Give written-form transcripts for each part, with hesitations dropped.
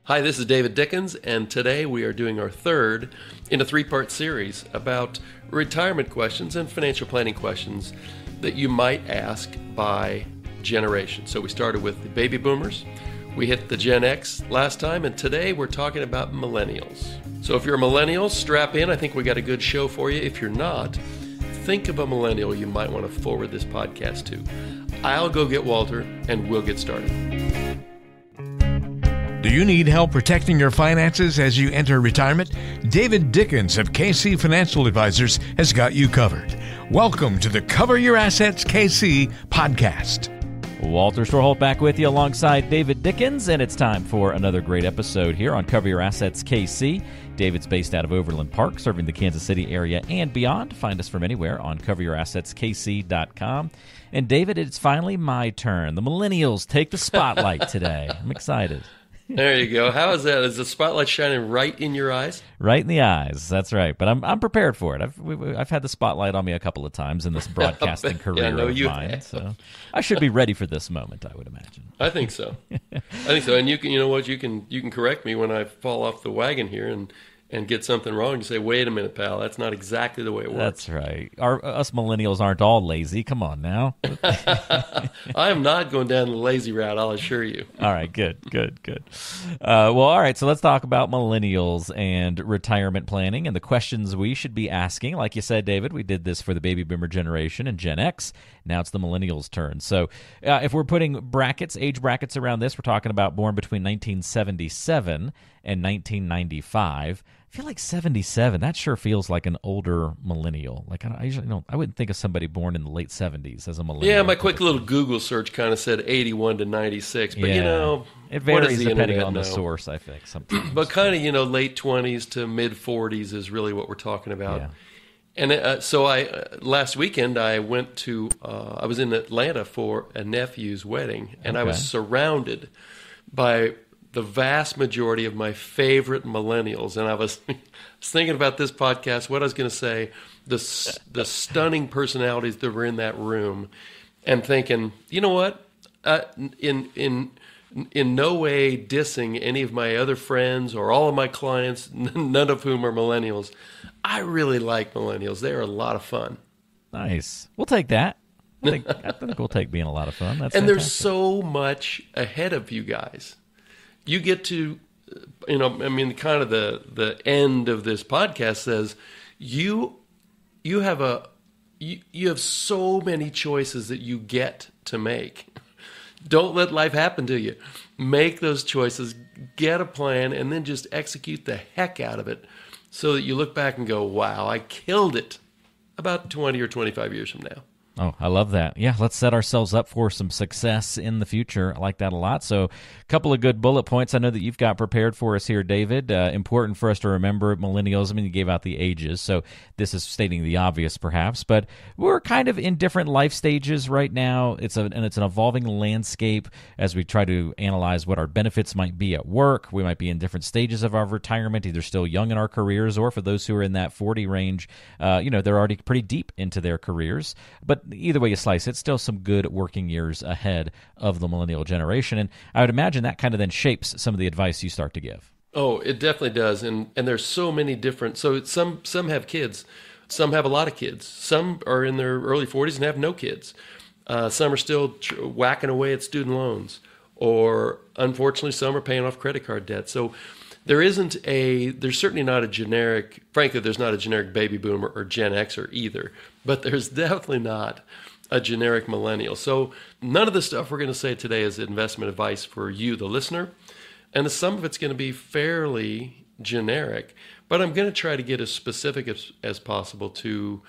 Hi, this is David Dickens, and today we are doing our third in a three-part series about retirement questions and financial planning questions that you might ask by generation. So we started with the baby boomers, we hit the Gen X last time, and today we're talking about millennials. So if you're a millennial, strap in. I think we got a good show for you. If you're not, think of a millennial you might want to forward this podcast to. I'll go get Walter, and we'll get started. Do you need help protecting your finances as you enter retirement? David Dickens of KC Financial Advisors has got you covered. Welcome to the Cover Your Assets KC podcast. Walter Storholt back with you alongside David Dickens, and it's time for another great episode here on Cover Your Assets KC. David's based out of Overland Park, serving the Kansas City area and beyond. Find us from anywhere on coveryourassetskc.com. And David, it's finally my turn. The millennials take the spotlight today. I'm excited. There you go. How is that? Is the spotlight shining right in your eyes? Right in the eyes. That's right. But I'm prepared for it. I've had the spotlight on me a couple of times in this broadcasting career of mine. So I should be ready for this moment, I would imagine. I think so. And you know what? You can correct me when I fall off the wagon here and get something wrong. You say, wait a minute, pal, that's not exactly the way it works. That's right. Us millennials aren't all lazy. Come on now. I am not going down the lazy route, I'll assure you. All right, good. All right, so let's talk about millennials and retirement planning and the questions we should be asking. Like you said, David, we did this for the baby boomer generation and Gen X. Now it's the millennials' turn. So if we're putting age brackets around this, we're talking about born between 1977 and 1995. I feel like 77, that sure feels like an older millennial. Like I usually don't, I wouldn't think of somebody born in the late 70s as a millennial. Yeah, my quick little Google search kind of said 81 to 96, but it varies depending on the source, I think, sometimes. But kind of, late 20s to mid-40s is really what we're talking about. Yeah. And so last weekend I went to, I was in Atlanta for a nephew's wedding, and I was surrounded by the vast majority of my favorite millennials. And I was thinking about this podcast, what I was going to say, the stunning personalities that were in that room, and thinking, you know what, in no way dissing any of my other friends or all of my clients, none of whom are millennials. I really like millennials. They are a lot of fun. Nice. We'll take that. I think we'll take being a lot of fun. That's and fantastic. There's so much ahead of you guys. You get to, kind of the end of this podcast says you have so many choices that you get to make. Don't let life happen to you. Make those choices, get a plan, and then just execute the heck out of it so that you look back and go, wow, I killed it about 20 or 25 years from now. Oh, I love that. Yeah, let's set ourselves up for some success in the future. I like that a lot. So a couple of good bullet points I know that you've got prepared for us here, David. Important for us to remember millennials. I mean, you gave out the ages, so this is stating the obvious perhaps, but we're kind of in different life stages right now. It's an evolving landscape as we try to analyze what our benefits might be at work. We might be in different stages of our retirement, either still young in our careers or for those who are in that 40 range, they're already pretty deep into their careers. But either way you slice it, still some good working years ahead of the millennial generation. And I would imagine that kind of then shapes some of the advice you start to give. Oh, it definitely does. And there's so many different, so some have kids, some have a lot of kids, some are in their early 40s and have no kids. Some are still whacking away at student loans, or unfortunately some are paying off credit card debt. So there's certainly not a generic, frankly, there's not a generic baby boomer or Gen Xer either, but there's definitely not a generic millennial. So none of the stuff we're going to say today is investment advice for you, the listener, and some of it's going to be fairly generic, but I'm going to try to get as specific as possible to,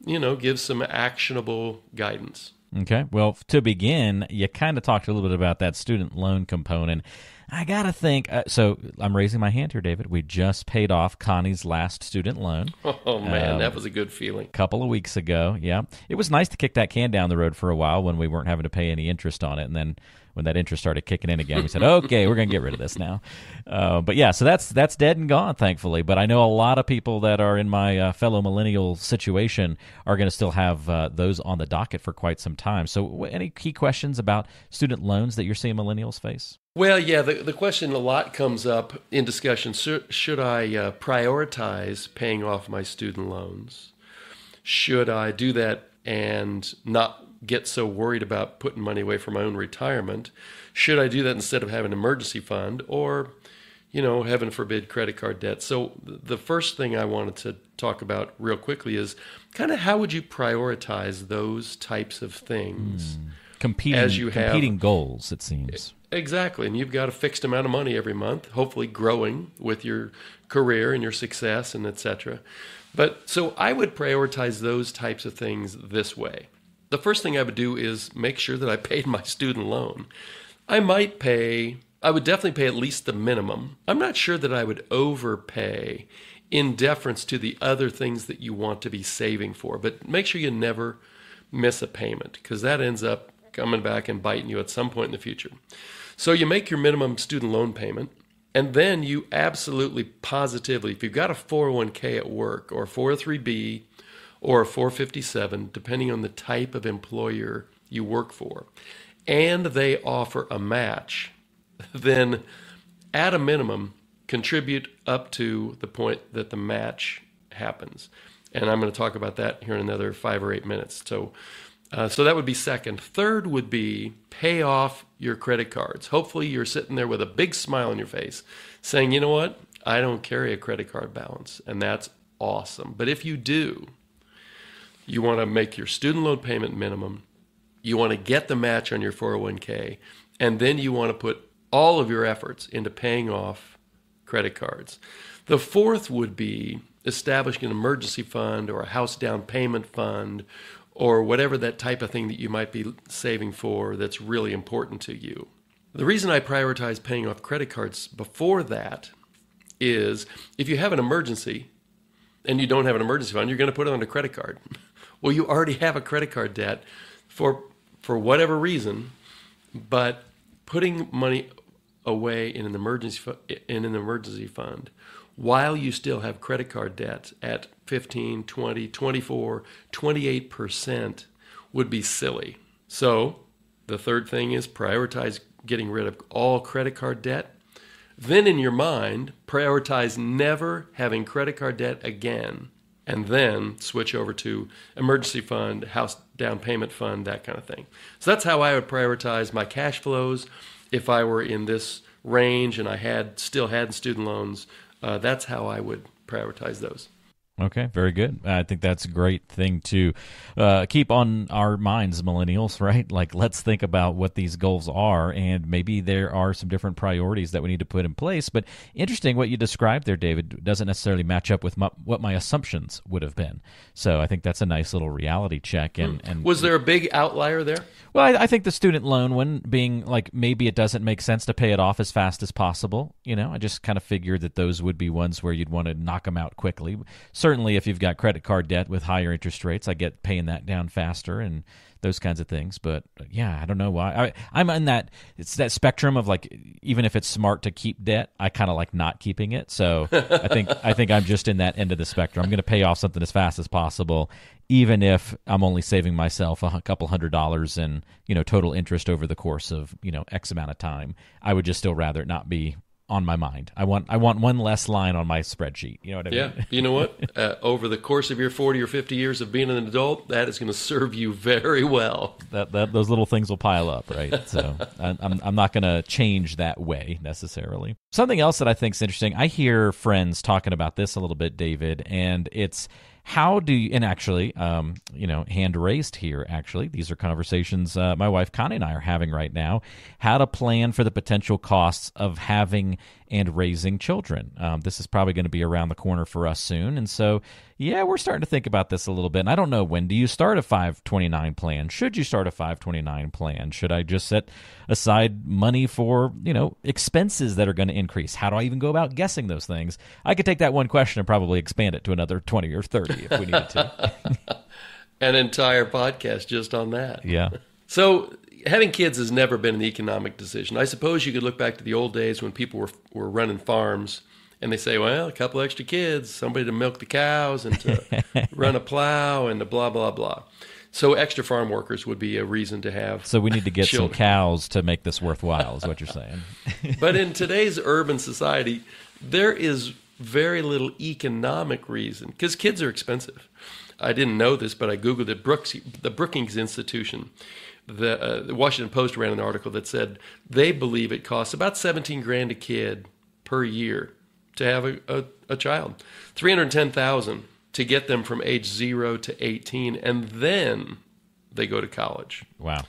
give some actionable guidance. Okay. Well, to begin, you kind of talked a little bit about that student loan component. I got to think, so I'm raising my hand here, David. We just paid off Connie's last student loan. Oh, man, that was a good feeling. A couple of weeks ago, yeah. It was nice to kick that can down the road for a while when we weren't having to pay any interest on it. And then when that interest started kicking in again, we said, okay, we're going to get rid of this now. But yeah, so that's dead and gone, thankfully. But I know a lot of people that are in my fellow millennial situation are going to still have those on the docket for quite some time. So any key questions about student loans that you're seeing millennials face? Well, yeah, the question a lot comes up in discussion. Should I prioritize paying off my student loans? Should I do that and not get so worried about putting money away for my own retirement? Should I do that instead of having an emergency fund or, heaven forbid, credit card debt? So the first thing I wanted to talk about real quickly is kind of how would you prioritize those types of things? Competing goals, it seems. Exactly. And you've got a fixed amount of money every month, hopefully growing with your career and your success and et cetera. But so I would prioritize those types of things this way. The first thing I would do is make sure that I paid my student loan. I would definitely pay at least the minimum. I'm not sure that I would overpay in deference to the other things that you want to be saving for. But make sure you never miss a payment because that ends up coming back and biting you at some point in the future. So you make your minimum student loan payment, and then you absolutely positively, if you've got a 401k at work or a 403b or a 457, depending on the type of employer you work for, and they offer a match, then at a minimum, contribute up to the point that the match happens. And I'm going to talk about that here in another 5 or 8 minutes. So that would be second. Third would be pay off your credit cards. Hopefully you're sitting there with a big smile on your face saying, you know what? I don't carry a credit card balance, and that's awesome. But if you do, you want to make your student loan payment minimum. You want to get the match on your 401k, and then you want to put all of your efforts into paying off credit cards. The fourth would be establishing an emergency fund or a house down payment fund or whatever that type of thing that you might be saving for that's really important to you. The reason I prioritize paying off credit cards before that is if you have an emergency and you don't have an emergency fund, you're going to put it on a credit card. Well, you already have a credit card debt for whatever reason, but putting money away in an emergency fund while you still have credit card debt at 15, 20, 24, 28% would be silly. So the third thing is prioritize getting rid of all credit card debt. Then in your mind, prioritize never having credit card debt again, and then switch over to emergency fund, house down payment fund, that kind of thing. So that's how I would prioritize my cash flows if I were in this range and I still had student loans. That's how I would prioritize those. Okay, very good. I think that's a great thing to keep on our minds, millennials, right? Like, let's think about what these goals are, and maybe there are some different priorities that we need to put in place. But interesting what you described there, David, doesn't necessarily match up with what my assumptions would have been. So I think that's a nice little reality check. And was there a big outlier there? Well, I think the student loan one being like maybe it doesn't make sense to pay it off as fast as possible. I just kind of figured that those would be ones where you'd want to knock them out quickly. Certainly, if you've got credit card debt with higher interest rates, I get paying that down faster and those kinds of things. But yeah, I don't know why. I'm in that spectrum of like, even if it's smart to keep debt, I kind of like not keeping it. So I think I'm just in that end of the spectrum. I'm going to pay off something as fast as possible, even if I'm only saving myself a couple $100s in total interest over the course of X amount of time. I would just still rather it not be on my mind. I want one less line on my spreadsheet. You know what I mean? Yeah. You know what? Over the course of your 40 or 50 years of being an adult, that is going to serve you very well. That those little things will pile up, right? So I'm not going to change that way necessarily. Something else that I think is interesting, I hear friends talking about this a little bit, David, and it's how do you, and actually, hand raised here, actually, these are conversations my wife Connie and I are having right now, how to plan for the potential costs of having and raising children. This is probably going to be around the corner for us soon. And so, yeah, we're starting to think about this a little bit. And I don't know, when do you start a 529 plan? Should you start a 529 plan? Should I just set aside money for, expenses that are going to increase? How do I even go about guessing those things? I could take that one question and probably expand it to another 20 or 30 if we needed to. An entire podcast just on that. Yeah. So having kids has never been an economic decision. I suppose you could look back to the old days when people were running farms and they say, well, a couple extra kids, somebody to milk the cows and to run a plow and to blah, blah, blah. So extra farm workers would be a reason to have. So we need to get some children. cows to make this worthwhile, is what you're saying. But in today's urban society, there is very little economic reason, because kids are expensive. I didn't know this, but I Googled it. The Brookings Institution, the Washington Post ran an article that said they believe it costs about $17,000 a kid per year to have a child, $310,000 to get them from age 0 to 18, and then they go to college. Wow.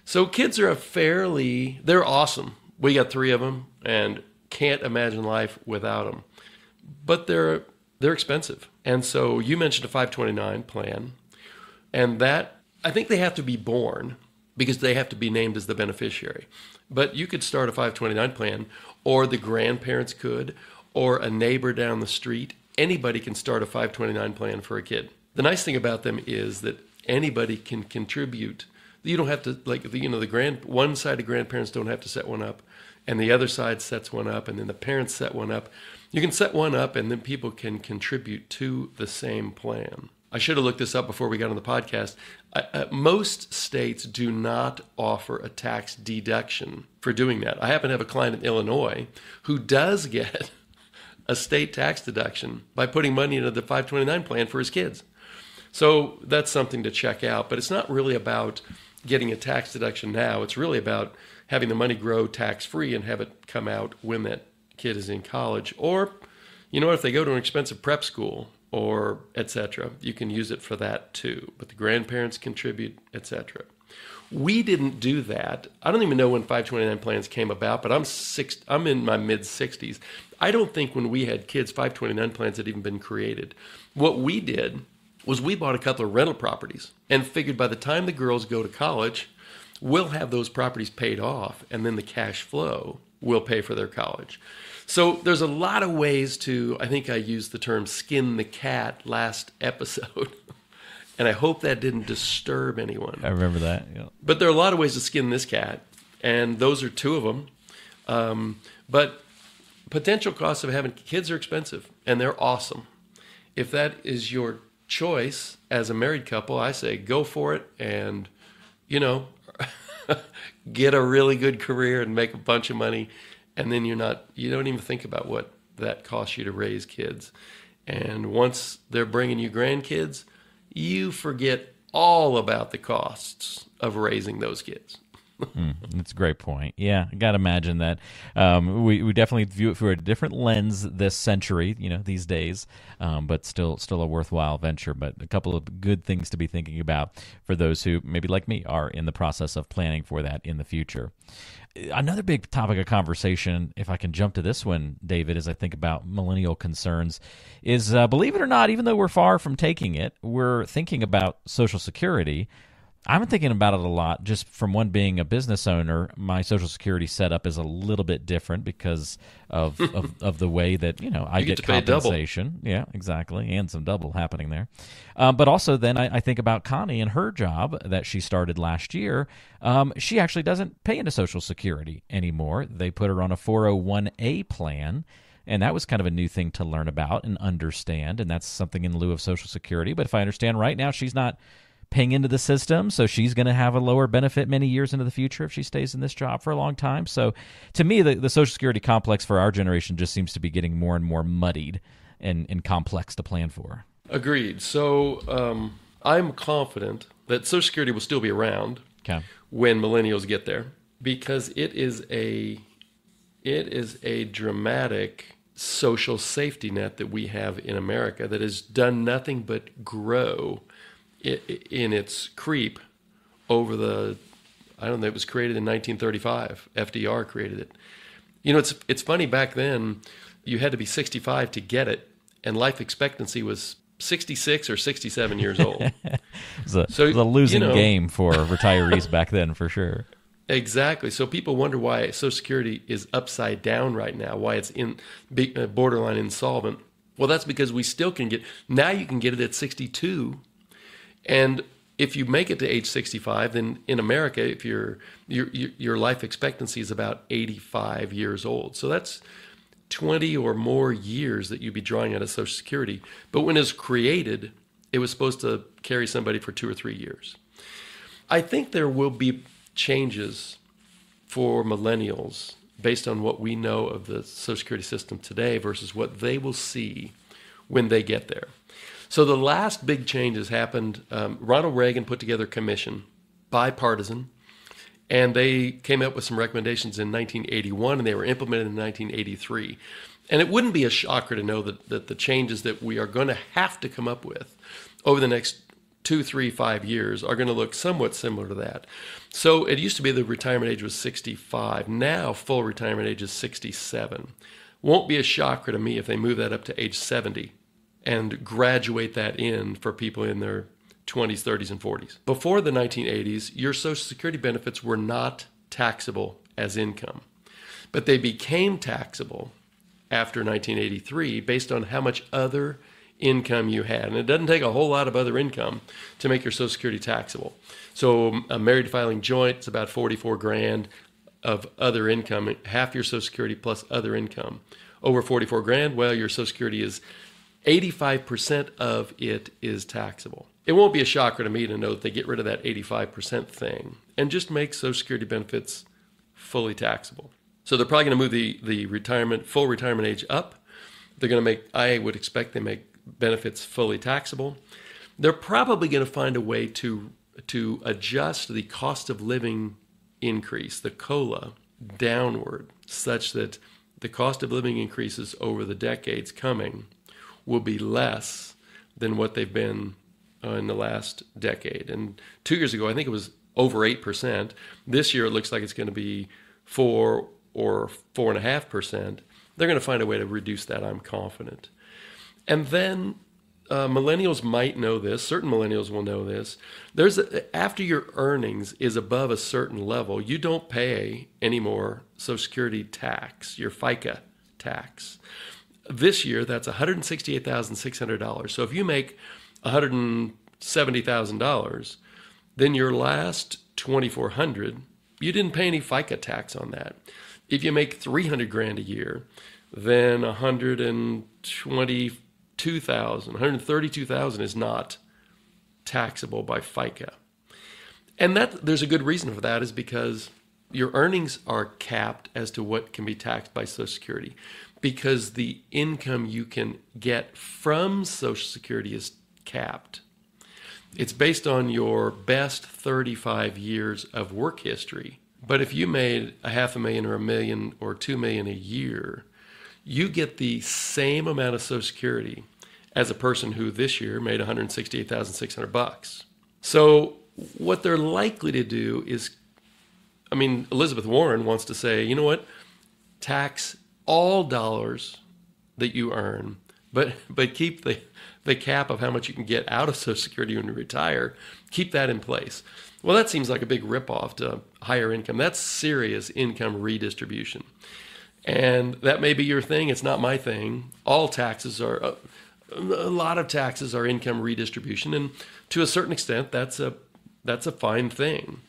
So kids are they're awesome. We got 3 of them and can't imagine life without them. But they're expensive. And so you mentioned a 529 plan, and that, I think they have to be born because they have to be named as the beneficiary. But you could start a 529 plan, or the grandparents could, or a neighbor down the street. Anybody can start a 529 plan for a kid. The nice thing about them is that anybody can contribute. You don't have to, one side of grandparents don't have to set one up, and the other side sets one up, and then the parents set one up. You can set one up, and then people can contribute to the same plan. I should have looked this up before we got on the podcast. Most states do not offer a tax deduction for doing that. I happen to have a client in Illinois who does get a state tax deduction by putting money into the 529 plan for his kids. So that's something to check out. But it's not really about getting a tax deduction now. It's really about having the money grow tax-free and have it come out when that kid is in college. Or, if they go to an expensive prep school or et cetera, you can use it for that too. But the grandparents contribute, et cetera. We didn't do that. I don't even know when 529 plans came about, but I'm in my mid-60s. I don't think when we had kids, 529 plans had even been created. What we did was we bought a couple of rental properties and figured by the time the girls go to college, we'll have those properties paid off, and then the cash flow will pay for their college. So there's a lot of ways to, I think I used the term skin the cat last episode. And I hope that didn't disturb anyone. I remember that. Yeah. But there are a lot of ways to skin this cat, and those are 2 of them. But potential costs of having kids are expensive, and they're awesome. If that is your choice as a married couple, I say go for it and, get a really good career and make a bunch of money, and then you don't even think about what that costs you to raise kids. And once they're bringing you grandkids, you forget all about the costs of raising those kids. That's a great point. Yeah, I got to imagine that. We definitely view it through a different lens this century, these days, but still a worthwhile venture. But a couple of good things to be thinking about for those who, maybe like me, are in the process of planning for that in the future. Another big topic of conversation, if I can jump to this one, David, as I think about millennial concerns, is, believe it or not, even though we're far from taking it, we're thinking about Social Security. I've been thinking about it a lot, just from one, being a business owner. My Social Security setup is a little bit different because of the way that I get compensation. Yeah, exactly, and some double happening there. But also, then I think about Connie and her job that she started last year. She actually doesn't pay into Social Security anymore. They put her on a 401a plan. And that was kind of a new thing to learn about and understand, and that's something in lieu of Social Security. But if I understand right now, she's not paying into the system, so she's going to have a lower benefit many years into the future if she stays in this job for a long time. So to me, the Social Security complex for our generation just seems to be getting more and more muddied and complex to plan for. Agreed. So I'm confident that Social Security will still be around when millennials get there, because it is a dramatic social safety net that we have in America that has done nothing but grow in its creep over it was created in 1935. FDR created it. It's funny, back then you had to be 65 to get it, and life expectancy was 66 or 67 years old. It was a losing game for retirees back then, for sure. Exactly. So people wonder why Social Security is upside down right now, why it's in borderline insolvent. Well, that's because we still can now you can get it at 62. And if you make it to age 65, then in America, if your life expectancy is about 85 years old. So that's 20 or more years that you'd be drawing out of Social Security. But when it's created, it was supposed to carry somebody for 2 or 3 years. I think there will be changes for millennials based on what we know of the Social Security system today versus what they will see when they get there. So the last big changes happened. Ronald Reagan put together a commission, bipartisan, and they came up with some recommendations in 1981, and they were implemented in 1983. And it wouldn't be a shocker to know that the changes that we are going to have to come up with over the next 2, 3, 5 years are going to look somewhat similar to that. So it used to be the retirement age was 65. Now full retirement age is 67. Won't be a shocker to me if they move that up to age 70 and graduate that in for people in their 20s, 30s, and 40s. Before the 1980s, your Social Security benefits were not taxable as income, but they became taxable after 1983 based on how much other income you had. And it doesn't take a whole lot of other income to make your Social Security taxable. So a married filing joint is about 44 grand of other income, half your Social Security plus other income. Over 44 grand, well, your Social Security is 85% of it is taxable. It won't be a shocker to me to know that they get rid of that 85% thing and just make Social Security benefits fully taxable. So they're probably going to move the full retirement age up. They're going to I would expect they make benefits fully taxable. They're probably going to find a way to adjust the cost of living increase, the COLA, downward, such that the cost of living increases over the decades coming will be less than what they've been in the last decade. And 2 years ago, I think it was over 8%. This year, it looks like it's going to be 4 or 4.5%. They're going to find a way to reduce that, I'm confident. And then millennials might know this. Certain millennials will know this. After your earnings is above a certain level, you don't pay any more Social Security tax, your FICA tax. This year, that's $168,600. So if you make $170,000, then your last $2,400, you didn't pay any FICA tax on that. If you make $300,000 a year, then $132,000 is not taxable by FICA. And there's a good reason for that, is because your earnings are capped as to what can be taxed by Social Security, because the income you can get from Social Security is capped. It's based on your best 35 years of work history. But if you made $500,000 or $1 million or $2 million a year, you get the same amount of Social Security as a person who this year made $168,600. So what they're likely to do is, Elizabeth Warren wants to say, you know what, tax all dollars that you earn, but keep the cap of how much you can get out of Social Security when you retire, keep that in place. Well, that seems like a big ripoff to higher income. That's serious income redistribution. And that may be your thing. It's not my thing. All taxes are, a lot of taxes are income redistribution. And to a certain extent, that's a fine thing.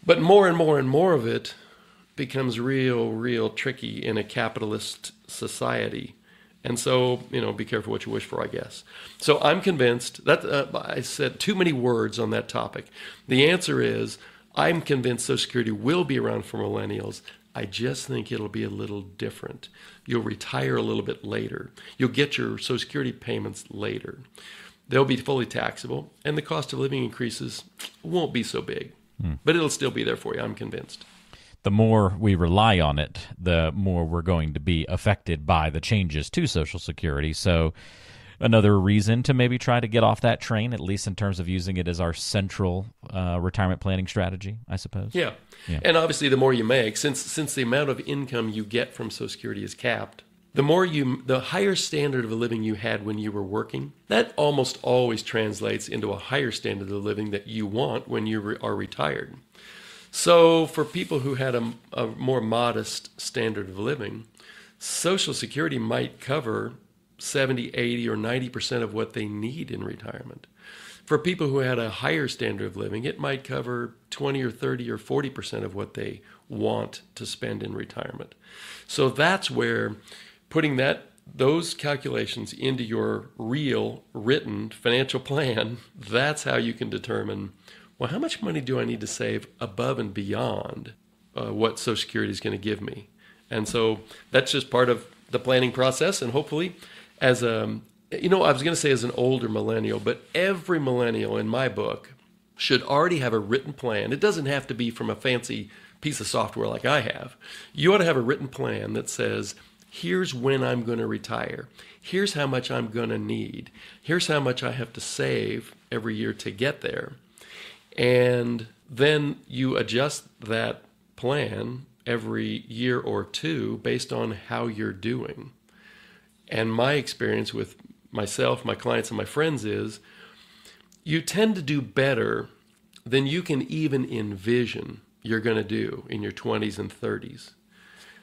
But more and more and more of it becomes real tricky in a capitalist society. And so, be careful what you wish for, I guess. So I'm convinced that I said too many words on that topic. The answer is, I'm convinced Social Security will be around for millennials. I just think it'll be a little different. You'll retire a little bit later. You'll get your Social Security payments later. They'll be fully taxable, and the cost of living increases won't be so big. But it'll still be there for you, I'm convinced. The more we rely on it, the more we're going to be affected by the changes to Social Security. So another reason to maybe try to get off that train, at least in terms of using it as our central retirement planning strategy, I suppose. Yeah. And obviously the more you make, since the amount of income you get from Social Security is capped, the higher standard of living you had when you were working, that almost always translates into a higher standard of living that you want when you are retired. So for people who had a more modest standard of living, Social Security might cover 70, 80, or 90% of what they need in retirement. For people who had a higher standard of living, it might cover 20 or 30 or 40% of what they want to spend in retirement. So that's where putting that those calculations into your real written financial plan, that's how you can determine, well, how much money do I need to save above and beyond what Social Security is going to give me? And so that's just part of the planning process. And hopefully, as a, I was going to say as an older millennial, but every millennial in my book should already have a written plan. It doesn't have to be from a fancy piece of software like I have. You ought to have a written plan that says, here's when I'm going to retire. Here's how much I'm going to need. Here's how much I have to save every year to get there. And then you adjust that plan every year or two based on how you're doing. And my experience with myself, my clients, and my friends is you tend to do better than you can even envision you're going to do in your 20s and 30s.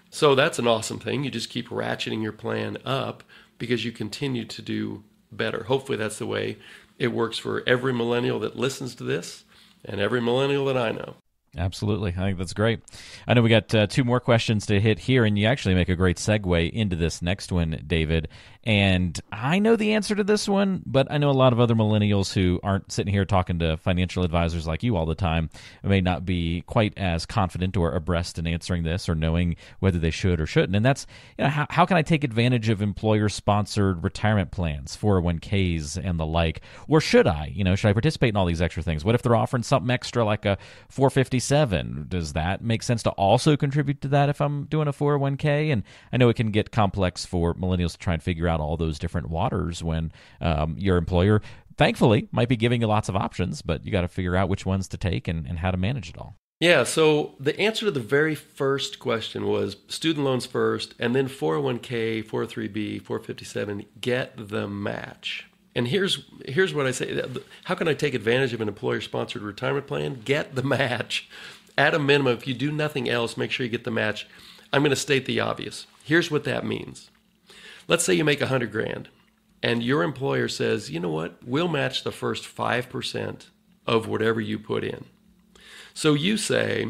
So that's an awesome thing. You just keep ratcheting your plan up because you continue to do better. Hopefully that's the way it works for every millennial that listens to this and every millennial that I know. Absolutely. I think that's great. I know we got two more questions to hit here, and you actually make a great segue into this next one, David. And I know the answer to this one, but I know a lot of other millennials who aren't sitting here talking to financial advisors like you all the time may not be quite as confident or abreast in answering this or knowing whether they should or shouldn't. And that's, how can I take advantage of employer-sponsored retirement plans, 401ks and the like? Or should I? Should I participate in all these extra things? What if they're offering something extra like a 457? Does that make sense to also contribute to that if I'm doing a 401k? And I know it can get complex for millennials to try and figure out all those different waters when your employer, thankfully, might be giving you lots of options, but you got to figure out which ones to take and how to manage it all. Yeah, so the answer to the very first question was student loans first, and then 401k, 403b, 457, get the match. And here's what I say. How can I take advantage of an employer-sponsored retirement plan? Get the match. At a minimum, if you do nothing else, make sure you get the match. I'm going to state the obvious. Here's what that means. Let's say you make $100,000 and your employer says, you know what, we'll match the first 5% of whatever you put in. So you say,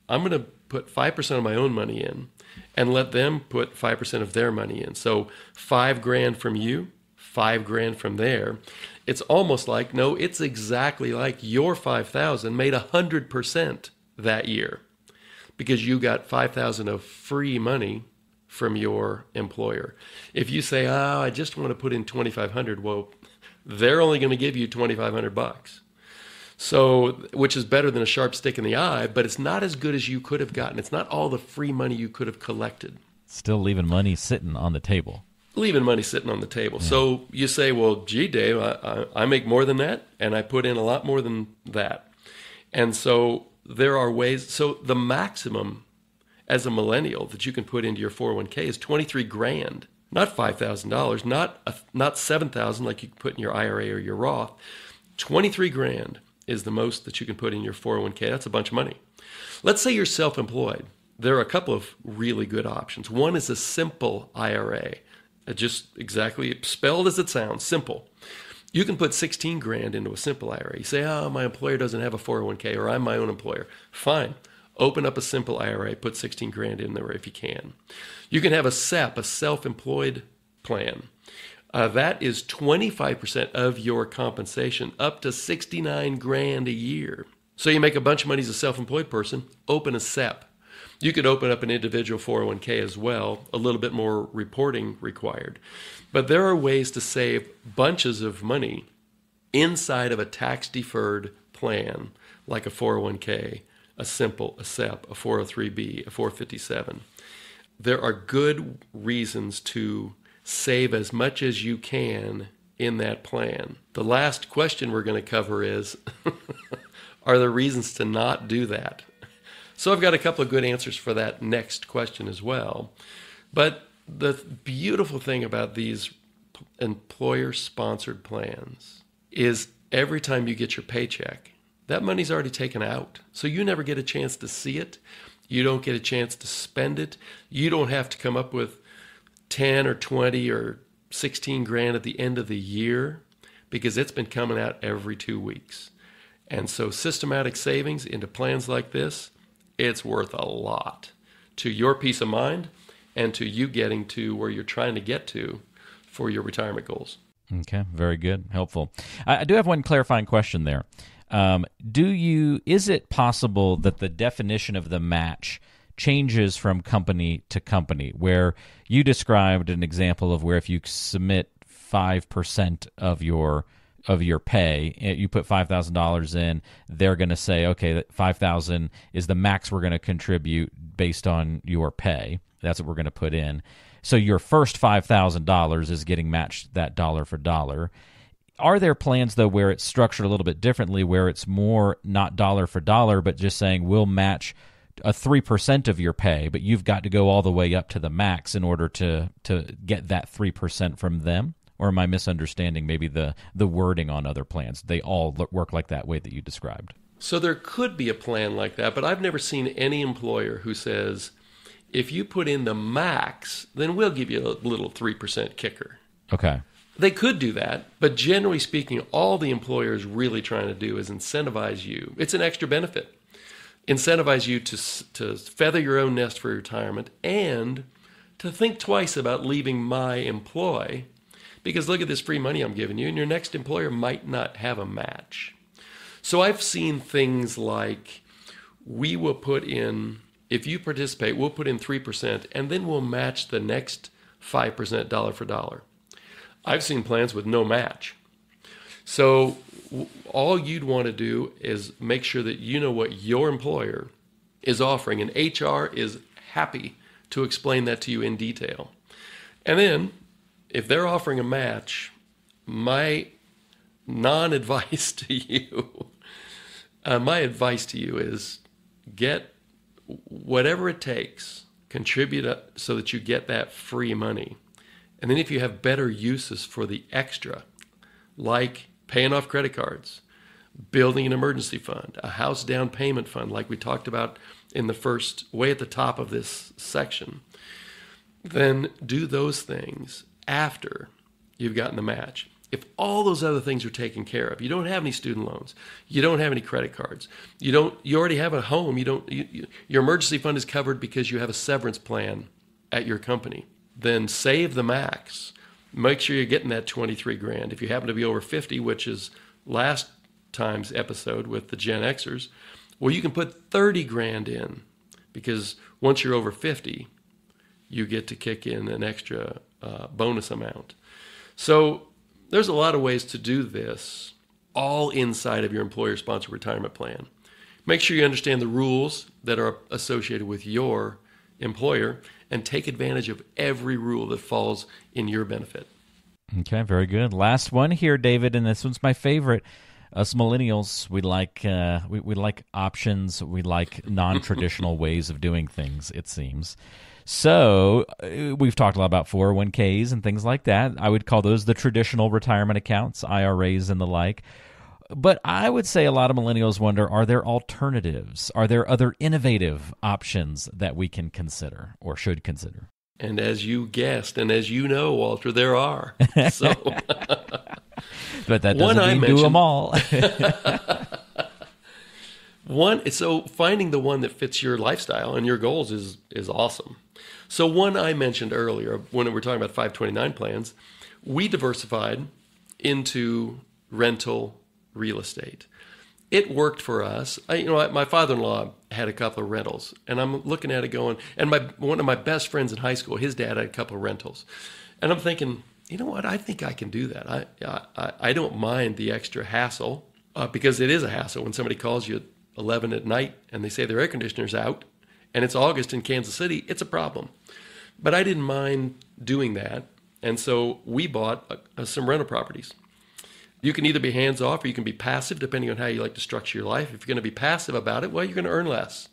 I'm going to put 5% of my own money in and let them put 5% of their money in. So $5,000 from you, $5,000 from there. It's almost like, no, it's exactly like your 5,000 made 100% that year because you got 5,000 of free money from your employer. If you say, I just want to put in 2,500, well, they're only going to give you $2,500. So, which is better than a sharp stick in the eye, but it's not as good as you could have gotten. It's not all the free money you could have collected. Still leaving money sitting on the table. Leaving money sitting on the table. Yeah. So you say, well, gee, Dave, I make more than that, and I put in a lot more than that. And so there are ways. So the maximum as a millennial that you can put into your 401k is $23,000, not $5,000, not $7,000 like you can put in your IRA or your Roth. $23,000 is the most that you can put in your 401k. That's a bunch of money. Let's say you're self-employed. There are a couple of really good options. One is a simple IRA, just exactly spelled as it sounds, simple. You can put $16,000 into a simple IRA. You say, my employer doesn't have a 401k, or I'm my own employer. Fine. Open up a simple IRA, put $16,000 in there if you can. You can have a SEP, a self-employed plan. That is 25% of your compensation, up to $69,000 a year. So you make a bunch of money as a self-employed person, open a SEP. You could open up an individual 401k as well, a little bit more reporting required. But there are ways to save bunches of money inside of a tax-deferred plan, like a 401k, a simple, a SEP, a 403b, a 457. There are good reasons to save as much as you can in that plan. The last question we're going to cover is, are there reasons to not do that? So I've got a couple of good answers for that next question as well. But the beautiful thing about these employer-sponsored plans is every time you get your paycheck, that money's already taken out. So you never get a chance to see it. You don't get a chance to spend it. You don't have to come up with 10 or 20 or $16,000 at the end of the year because it's been coming out every 2 weeks. And so systematic savings into plans like this, it's worth a lot to your peace of mind and to you getting to where you're trying to get to for your retirement goals. Okay, very good, helpful. I do have one clarifying question there. Is it possible that the definition of the match changes from company to company, where you described an example of where if you submit 5% of your pay, you put $5,000 in, they're going to say, okay, that $5,000 is the max we're going to contribute based on your pay. That's what we're going to put in. So your first $5,000 is getting matched that dollar for dollar. Are there plans, though, where it's structured a little bit differently, where it's more not dollar for dollar, but just saying we'll match a 3% of your pay, but you've got to go all the way up to the max in order to get that 3% from them? Or am I misunderstanding maybe the wording on other plans? They all work like that way that you described. So there could be a plan like that, but I've never seen any employer who says, if you put in the max, then we'll give you a little 3% kicker. Okay. They could do that, but generally speaking, all the employer is really trying to do is incentivize you. It's an extra benefit. Incentivize you to feather your own nest for retirement and to think twice about leaving my employ, because look at this free money I'm giving you, and your next employer might not have a match. So I've seen things like, we will put in, if you participate, we'll put in 3%, and then we'll match the next 5% dollar for dollar. I've seen plans with no match. So all you'd want to do is make sure that you know what your employer is offering, and HR is happy to explain that to you in detail. And then, if they're offering a match, my non-advice to you, my advice to you is get whatever it takes, contribute so that you get that free money. And then if you have better uses for the extra, like paying off credit cards, building an emergency fund, a house down payment fund, like we talked about in the first, way at the top of this section, then do those things after you've gotten the match. If all those other things are taken care of, you don't have any student loans, you don't have any credit cards, you already have a home, your emergency fund is covered because you have a severance plan at your company, then save the max. Make sure you're getting that 23 grand. If you happen to be over 50, which is last time's episode with the Gen Xers, well, you can put 30 grand in, because once you're over 50, you get to kick in an extra bonus amount. So there's a lot of ways to do this, all inside of your employer-sponsored retirement plan. Make sure you understand the rules that are associated with your employer, and take advantage of every rule that falls in your benefit. Okay, very good. Last one here, David, and this one's my favorite. Us millennials, we like options. We like non-traditional ways of doing things, it seems. So we've talked a lot about 401ks and things like that. I would call those the traditional retirement accounts, IRAs and the like. But I would say a lot of millennials wonder, are there alternatives? Are there other innovative options that we can consider or should consider? And as you guessed, and as you know, Walter, there are. So, but that doesn't mean do them all. So finding the one that fits your lifestyle and your goals is awesome. So one I mentioned earlier, when we were talking about 529 plans, we diversified into rental real estate. It worked for us. My father-in-law had a couple of rentals, and I'm looking at it going, and one of my best friends in high school, his dad had a couple of rentals. And I'm thinking, you know what, I think I can do that. I don't mind the extra hassle, because it is a hassle when somebody calls you at 11 at night and they say their air conditioner's out, and it's August in Kansas City. It's a problem. But I didn't mind doing that, and so we bought some rental properties. You can either be hands-off or you can be passive, depending on how you like to structure your life. If you're going to be passive about it, well, you're going to earn less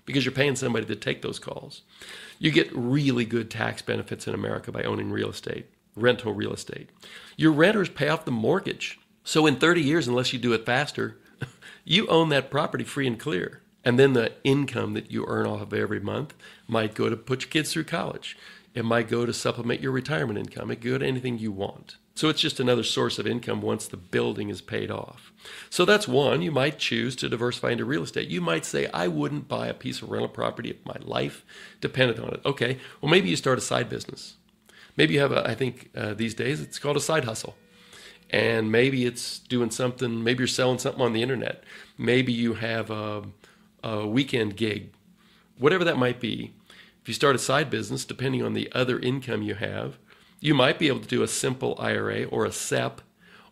because you're paying somebody to take those calls. You get really good tax benefits in America by owning real estate, rental real estate. Your renters pay off the mortgage. So in 30 years, unless you do it faster, you own that property free and clear. And then the income that you earn off of every month might go to put your kids through college. It might go to supplement your retirement income. It could go to anything you want. So it's just another source of income once the building is paid off. So that's one. You might choose to diversify into real estate. You might say, I wouldn't buy a piece of rental property if my life depended on it. Okay, well, maybe you start a side business. Maybe you have I think these days it's called a side hustle. And maybe it's doing something, maybe you're selling something on the internet. Maybe you have a weekend gig, whatever that might be. If you start a side business, depending on the other income you have, you might be able to do a simple IRA or a SEP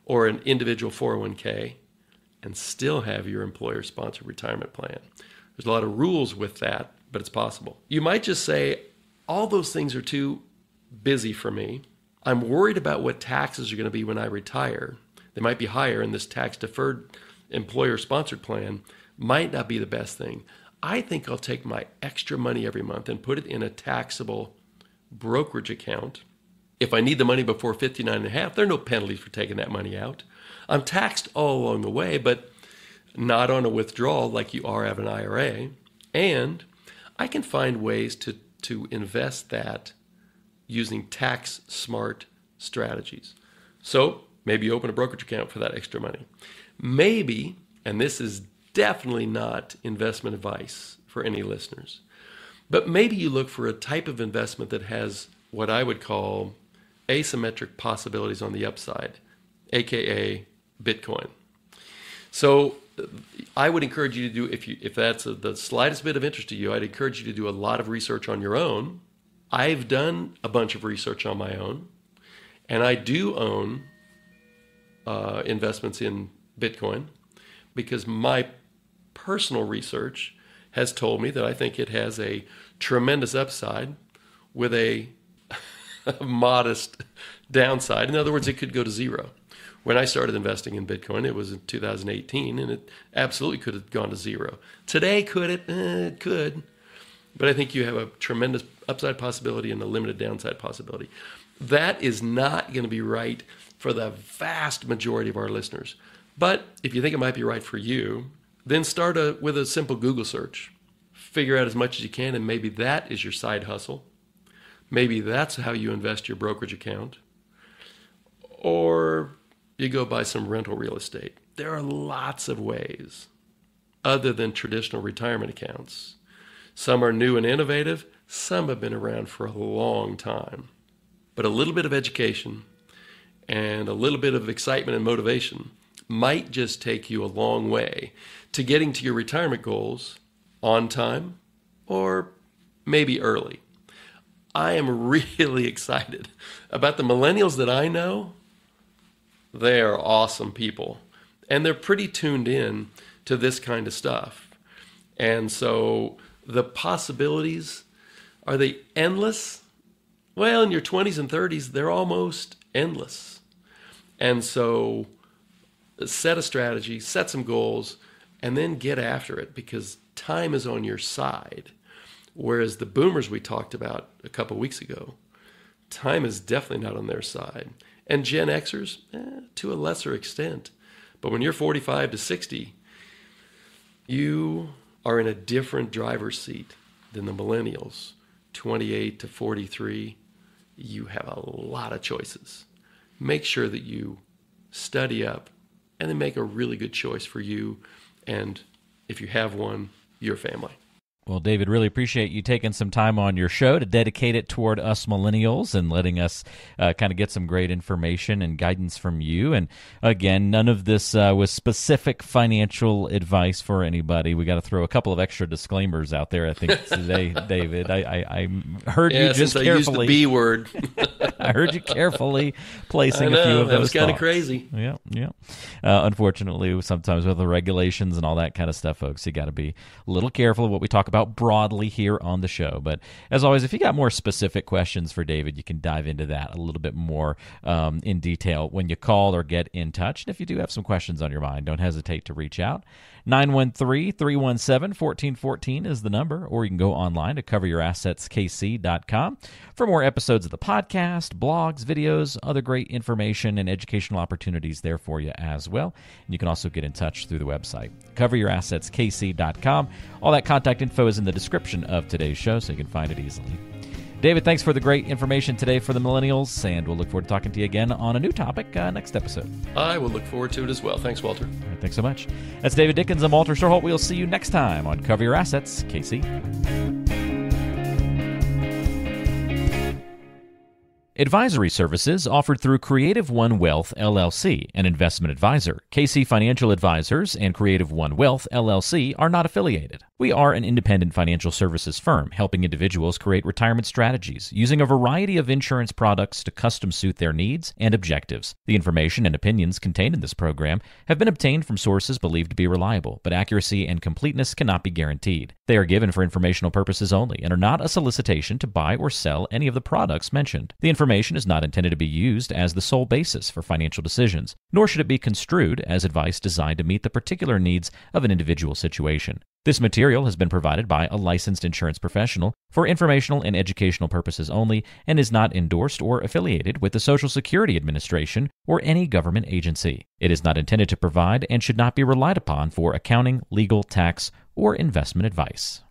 or an individual 401k and still have your employer-sponsored retirement plan. There's a lot of rules with that, but it's possible. You might just say, all those things are too busy for me. I'm worried about what taxes are going to be when I retire. They might be higher, and this tax-deferred employer-sponsored plan might not be the best thing. I think I'll take my extra money every month and put it in a taxable brokerage account. If I need the money before 59 and a half, there are no penalties for taking that money out. I'm taxed all along the way, but not on a withdrawal like you are of an IRA. And I can find ways to invest that using tax-smart strategies. So maybe you open a brokerage account for that extra money. Maybe, and this is definitely not investment advice for any listeners, but maybe you look for a type of investment that has what I would call asymmetric possibilities on the upside, aka Bitcoin. So I would encourage you to do, if that's the slightest bit of interest to you, I'd encourage you to do a lot of research on your own. I've done a bunch of research on my own, and I do own investments in Bitcoin because my personal research has told me that I think it has a tremendous upside with a modest downside. In other words, it could go to zero. When I started investing in Bitcoin, it was in 2018, and it absolutely could have gone to zero. Today, could it? It could. But I think you have a tremendous upside possibility and a limited downside possibility. That is not going to be right for the vast majority of our listeners. But if you think it might be right for you, then start with a simple Google search. Figure out as much as you can, and maybe that is your side hustle. Maybe that's how you invest your brokerage account. Or you go buy some rental real estate. There are lots of ways other than traditional retirement accounts. Some are new and innovative. Some have been around for a long time. But a little bit of education and a little bit of excitement and motivation might just take you a long way to getting to your retirement goals on time or maybe early. I am really excited about the millennials that I know. They are awesome people, and they're pretty tuned in to this kind of stuff. And so the possibilities, are they endless? Well, in your 20s and 30s, they're almost endless. And so set a strategy, set some goals, and then get after it because time is on your side. Whereas the boomers we talked about a couple weeks ago, time is definitely not on their side. And Gen Xers, to a lesser extent. But when you're 45 to 60, you are in a different driver's seat than the millennials. 28 to 43, you have a lot of choices. Make sure that you study up and then make a really good choice for you and, if you have one, your family. Well, David, really appreciate you taking some time on your show to dedicate it toward us millennials and letting us kind of get some great information and guidance from you. And again, none of this was specific financial advice for anybody. We got to throw a couple of extra disclaimers out there, I think, today, David. I heard you just since carefully. I used the B word. I heard you carefully placing a few of those that was kind of thoughts. crazy. Yeah. Unfortunately, sometimes with the regulations and all that kind of stuff, folks, you got to be a little careful of what we talk about broadly here on the show. But as always, if you got more specific questions for David, you can dive into that a little bit more in detail when you call or get in touch. And if you do have some questions on your mind, don't hesitate to reach out. 913-317-1414 is the number, or you can go online to coveryourassetskc.com for more episodes of the podcast, blogs, videos, other great information and educational opportunities there for you as well. And you can also get in touch through the website, coveryourassetskc.com. All that contact info is in the description of today's show, so you can find it easily. David, thanks for the great information today for the millennials, and we'll look forward to talking to you again on a new topic next episode. I will look forward to it as well. Thanks, Walter. All right, thanks so much. That's David Dickens. I'm Walter Storholt. We'll see you next time on Cover Your Assets, KC. Advisory services offered through Creative One Wealth, LLC, an investment advisor. KC Financial Advisors and Creative One Wealth, LLC are not affiliated. We are an independent financial services firm helping individuals create retirement strategies using a variety of insurance products to custom suit their needs and objectives. The information and opinions contained in this program have been obtained from sources believed to be reliable, but accuracy and completeness cannot be guaranteed. They are given for informational purposes only and are not a solicitation to buy or sell any of the products mentioned. The information is not intended to be used as the sole basis for financial decisions, nor should it be construed as advice designed to meet the particular needs of an individual situation. This material has been provided by a licensed insurance professional for informational and educational purposes only and is not endorsed or affiliated with the Social Security Administration or any government agency. It is not intended to provide and should not be relied upon for accounting, legal, tax, or investment advice.